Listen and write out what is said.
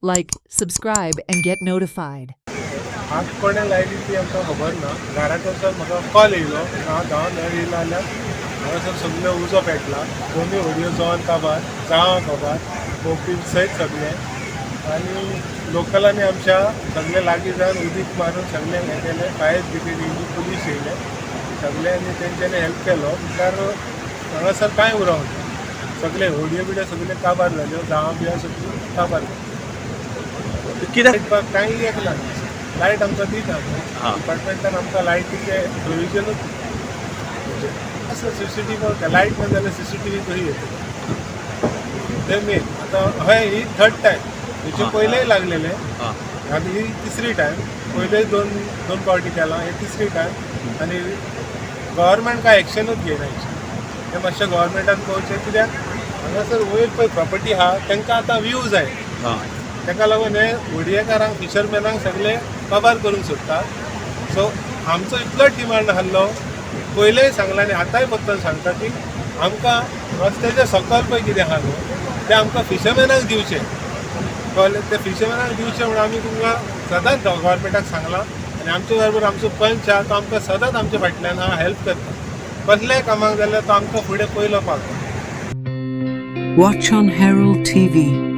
Like, subscribe, and get notified. आज कोणे लायली ती आमकां खबर ना. घरांत वचून म्हाका कॉल येयलो, हांव धांवन येयलो जाल्यार हांगासर सगळे उजो पेटला. दोनूय व्हडयो जोन काबार, जावं काबार, मोपील सयत सगळे. आनी लोकलांनी आमच्या सगळे लागीं जावन उदीक मारून सगळे हें केलें. फायर ब्रिगेड येयली, पुलीस येयले, सगळ्यांनी तेंच्यांनी हेल्प केलो. मुखार हांगासर कांय उरोंक ना. सगळे व्हडयो बिड्यो सगळे काबार जाल्यो, जावं बियो सगळी काबार जाल्यो. कित्याक कांय एक ना. लायट आमकां दिता डिपार्टमेंटान आमकां लायटीचे प्रोविजनूच असं CCTV लायट ना जाल्यार CCTV कशी येतली ते मेन. आतां हय ही थर्ड टायम, हेचे पयलेय लागलेले, आतां ही तिसरी टायम. पयलेय दोन पावटी केला, हे तिसरी टायम. आनी गव्हर्मेंट कांय एक्शनूच घेयना हेचेर. ते मातशें गव्हर्मेंटान पळोवचें, कित्याक हांगासर वयर पळय प्रॉपर्टी आहा तांकां आतां व्ह्यू जाय. ताका लागून हे व्हडयेकारांक फिशरमॅनांक सगळे काबार करूंक सोदता. सो आमचो इतलोच डिमांड आसलो, पयलेंय सांगला आनी आतांय बद्दल सांगता की आमकां रस्त्याच्या सकयल पळय कितें आहा न्हू तें आमकां फिशरमॅनांक दिवचें. कळ्ळें? ते फिशरमॅनांक दिवचें म्हणून आमी तुमकां सदांच गव्हर्मेंटाक सांगलां. आनी आमचे बरोबर आमचो पंच आहा, तो आमकां सदांच आमच्या फाटल्यान आहा, हेल्प करता. कसलेय कामाक जाल्यार तो आमकां फुडें पयलो पावता. Watch on Herald TV.